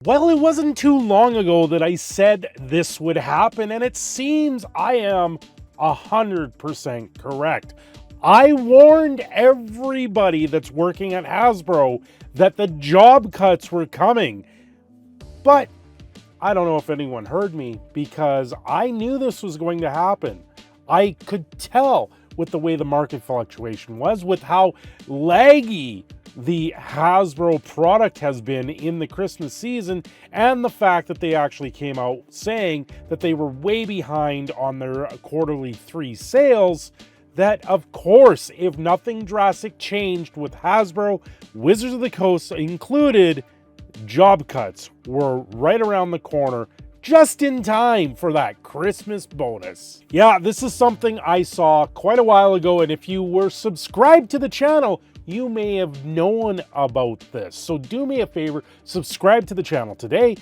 Well, it wasn't too long ago that I said this would happen, and it seems I am 100% correct. I warned everybody that's working at Hasbro that the job cuts were coming, but I don't know if anyone heard me because I knew this was going to happen. I could tell with the way the market fluctuation was, with how laggy the Hasbro product has been in the Christmas season, and the fact that they actually came out saying that they were way behind on their quarterly 3 sales, that of course, if nothing drastic changed with Hasbro, Wizards of the Coast included, job cuts were right around the corner, just in time for that Christmas bonus. Yeah, this is something I saw quite a while ago, and if you were subscribed to the channel, you may have known about this. So do me a favor, subscribe to the channel today,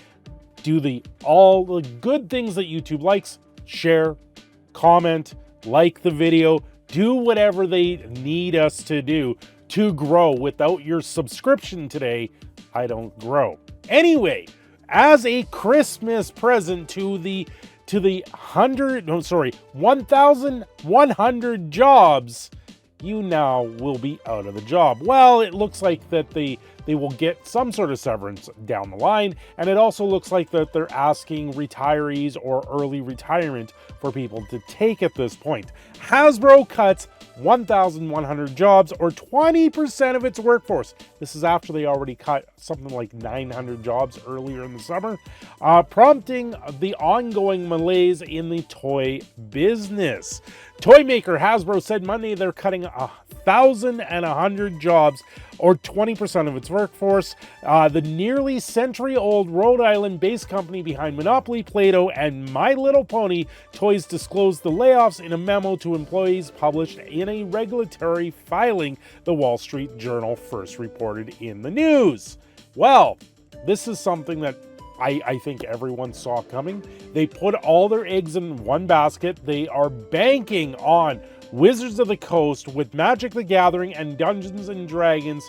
do all the good things that YouTube likes, share, comment, like the video, do whatever they need us to do to grow. Without your subscription today, I don't grow. Anyway, as a Christmas present to the 1,100 jobs, you now will be out of the job. Well, it looks like that they will get some sort of severance down the line, and it also looks like that they're asking retirees or early retirement for people to take at this point. Hasbro cuts 1,100 jobs, or 20% of its workforce. This is after they already cut something like 900 jobs earlier in the summer, prompting the ongoing malaise in the toy business. Toy maker Hasbro said Monday they're cutting 1,100 jobs, or 20% of its workforce. The nearly century-old Rhode Island-based company behind Monopoly, Play-Doh, and My Little Pony toys disclosed the layoffs in a memo to employees published in a regulatory filing, the Wall Street Journal first reported in the news. Well, this is something that I think everyone saw coming. They put all their eggs in one basket. They are banking on Wizards of the Coast with Magic the Gathering and Dungeons and Dragons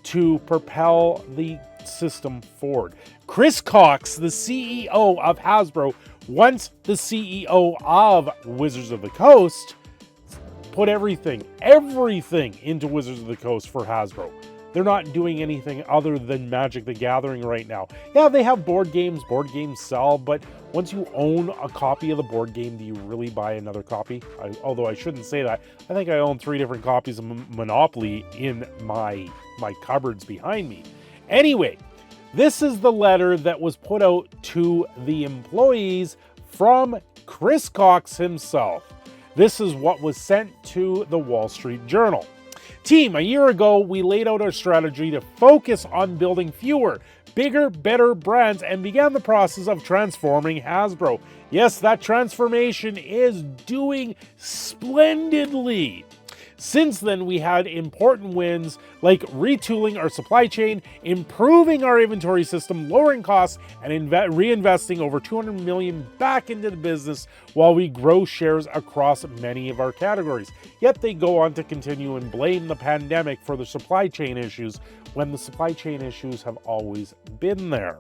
to propel the system forward. Chris Cocks, the CEO of Hasbro, once the CEO of Wizards of the Coast, put everything into Wizards of the Coast for Hasbro. They're not doing anything other than Magic the Gathering right now. Yeah, they have board games sell, but once you own a copy of the board game, do you really buy another copy? Although I shouldn't say that. I think I own 3 different copies of Monopoly in my cupboards behind me. Anyway, this is the letter that was put out to the employees from Chris Cocks himself. This is what was sent to the Wall Street Journal. Team, a year ago, we laid out our strategy to focus on building fewer, bigger, better brands and began the process of transforming Hasbro. Yes, that transformation is doing splendidly. Since then, we had important wins like retooling our supply chain, improving our inventory system, lowering costs, and reinvesting over $200 million back into the business while we grow shares across many of our categories. Yet they go on to continue and blame the pandemic for the supply chain issues when the supply chain issues have always been there.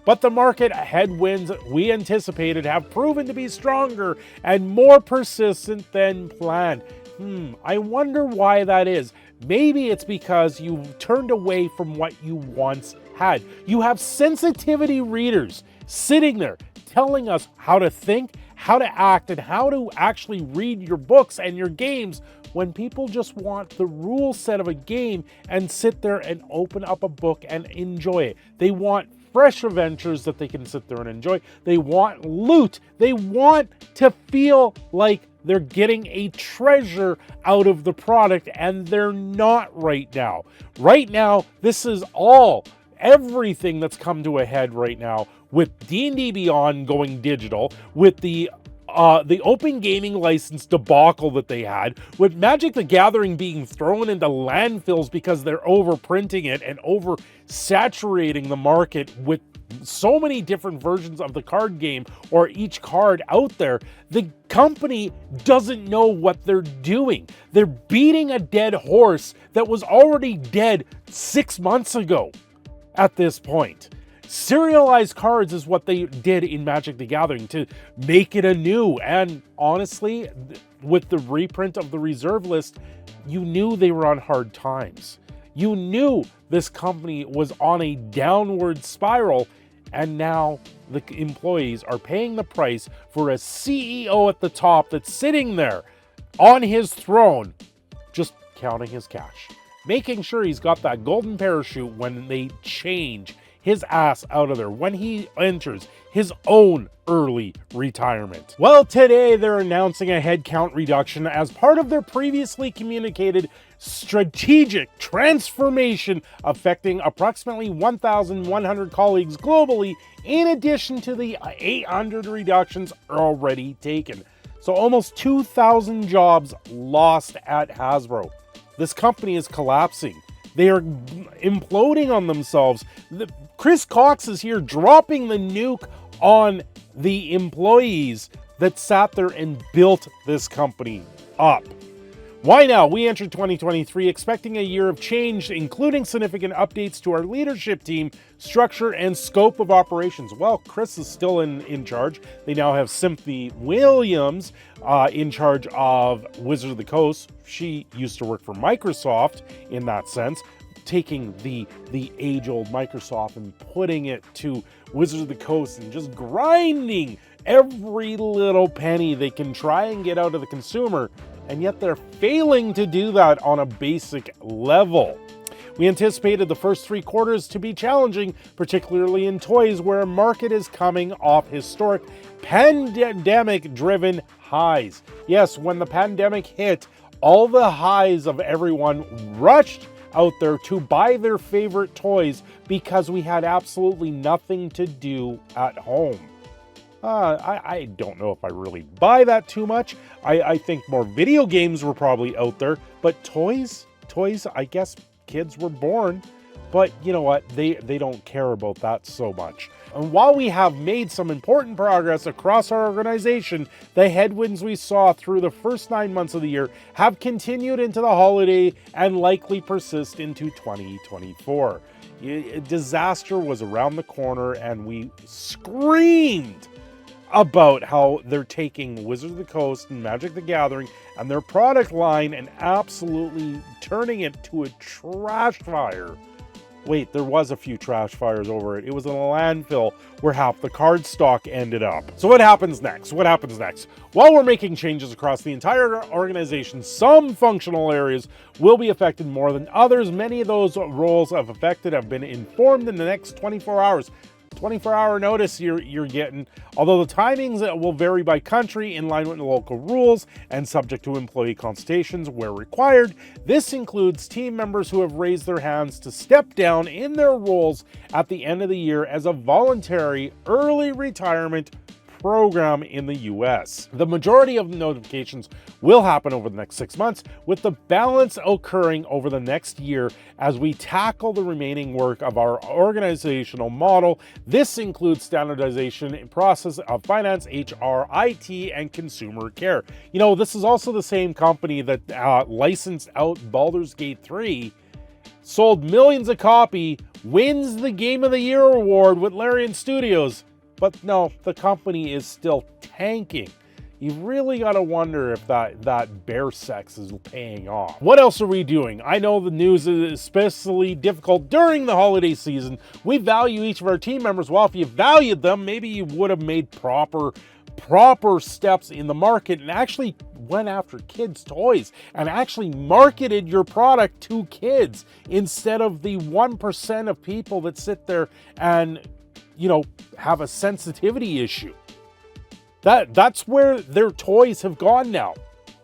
But the market headwinds we anticipated have proven to be stronger and more persistent than planned. I wonder why that is. Maybe it's because you've turned away from what you once had. You have sensitivity readers sitting there telling us how to think, how to act, and how to actually read your books and your games when people just want the rule set of a game and sit there and open up a book and enjoy it. They want fresh adventures that they can sit there and enjoy. They want loot. They want to feel like they're getting a treasure out of the product, and they're not right now. Right now, this is everything that's come to a head right now with D&D Beyond going digital, with the open gaming license debacle that they had, with Magic the Gathering being thrown into landfills because they're overprinting it and oversaturating the market with so many different versions of the card game or each card out there. The company doesn't know what they're doing. They're beating a dead horse that was already dead 6 months ago at this point. Serialized cards is what they did in Magic the Gathering to make it anew. And honestly, with the reprint of the reserve list, you knew they were on hard times. You knew this company was on a downward spiral, and now the employees are paying the price for a CEO at the top that's sitting there on his throne, just counting his cash, making sure he's got that golden parachute when they change his ass out of there, when he enters his own early retirement. Well, today they're announcing a headcount reduction as part of their previously communicated strategic transformation affecting approximately 1,100 colleagues globally, in addition to the 800 reductions already taken. So almost 2,000 jobs lost at Hasbro. This company is collapsing. They are imploding on themselves. Chris Cocks is here dropping the nuke on the employees that sat there and built this company up. Why now? We entered 2023 expecting a year of change, including significant updates to our leadership team, structure, and scope of operations. Well, Chris is still in charge. They now have Cynthia Williams in charge of Wizards of the Coast. She used to work for Microsoft in that sense, taking the age-old Microsoft and putting it to Wizards of the Coast and just grinding every little penny they can try and get out of the consumer. And yet they're failing to do that on a basic level. We anticipated the first 3 quarters to be challenging, particularly in toys where a market is coming off historic pandemic-driven highs. Yes, when the pandemic hit, all the highs of everyone rushed out there to buy their favorite toys because we had absolutely nothing to do at home. I don't know if I really buy that too much. I think more video games were probably out there, but toys, I guess kids were born, but you know what? They don't care about that so much. And while we have made some important progress across our organization, the headwinds we saw through the first 9 months of the year have continued into the holiday and likely persist into 2024. Disaster was around the corner, and we screamed about how they're taking Wizards of the Coast and Magic the Gathering and their product line and absolutely turning it to a trash fire. Wait, there was a few trash fires over it. It was in a landfill where half the card stock ended up. So what happens next? What happens next? While we're making changes across the entire organization, some functional areas will be affected more than others. Many of those roles affected have been informed in the next 24 hours. 24-hour notice you're getting, although the timings will vary by country in line with the local rules and subject to employee consultations where required. This includes team members who have raised their hands to step down in their roles at the end of the year as a voluntary early retirement program in the US. The majority of the notifications will happen over the next 6 months, with the balance occurring over the next year as we tackle the remaining work of our organizational model. This includes standardization in process of finance, HR, IT, and consumer care. You know, this is also the same company that licensed out Baldur's Gate 3, sold millions of copies, wins the Game of the Year award with Larian Studios. But no, the company is still tanking. You really got to wonder if that bear sex is paying off. What else are we doing? I know the news is especially difficult during the holiday season. We value each of our team members. Well, if you valued them, maybe you would have made proper steps in the market and actually went after kids' toys and actually marketed your product to kids instead of the 1% of people that sit there and have a sensitivity issue. That's where their toys have gone now.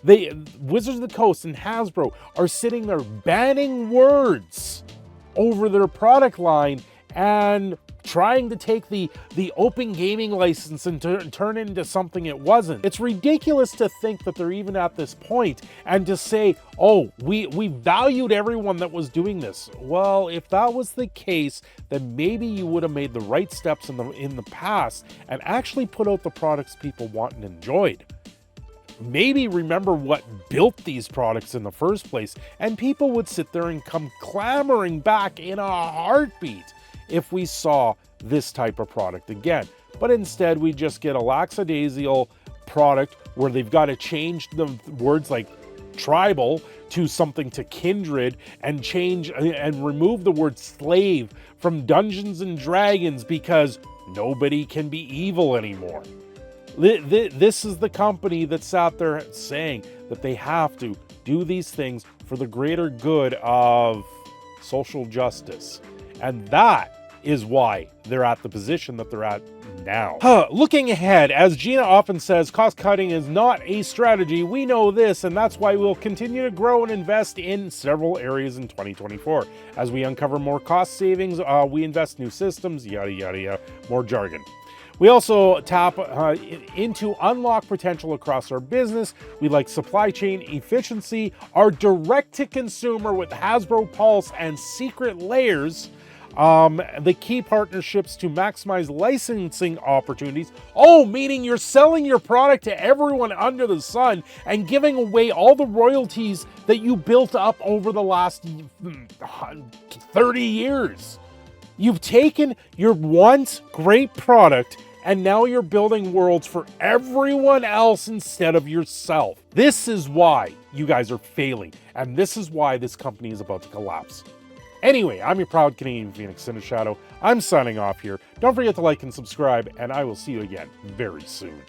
Wizards of the Coast and Hasbro are sitting there banning words over their product line and trying to take the open gaming license and turn it into something it wasn't. It's ridiculous to think that they're even at this point and to say, oh, we valued everyone that was doing this. Well, if that was the case, then maybe you would have made the right steps in the past and actually put out the products people want and enjoyed. Maybe remember what built these products in the first place, and people would sit there and come clamoring back in a heartbeat if we saw this type of product again. But instead, we just get a lackadaisical product where they've got to change the words like tribal to something to kindred, and change and remove the word slave from Dungeons and Dragons because nobody can be evil anymore. This is the company that sat there saying that they have to do these things for the greater good of social justice. And that is why they're at the position that they're at now. Looking ahead, as Gina often says, cost cutting is not a strategy. We know this, and that's why we'll continue to grow and invest in several areas in 2024. As we uncover more cost savings, we invest new systems, yada, yada, yada, more jargon. We also tap into unlock potential across our business. We like supply chain efficiency, our direct-to-consumer with Hasbro Pulse and Secret Layers, the key partnerships to maximize licensing opportunities. Oh, meaning you're selling your product to everyone under the sun and giving away all the royalties that you built up over the last 30 years. You've taken your once great product and now you're building worlds for everyone else instead of yourself. This is why you guys are failing, and this is why this company is about to collapse. Anyway, I'm your proud Canadian Phoenix in a Shadow. I'm signing off here. Don't forget to like and subscribe, and I will see you again very soon.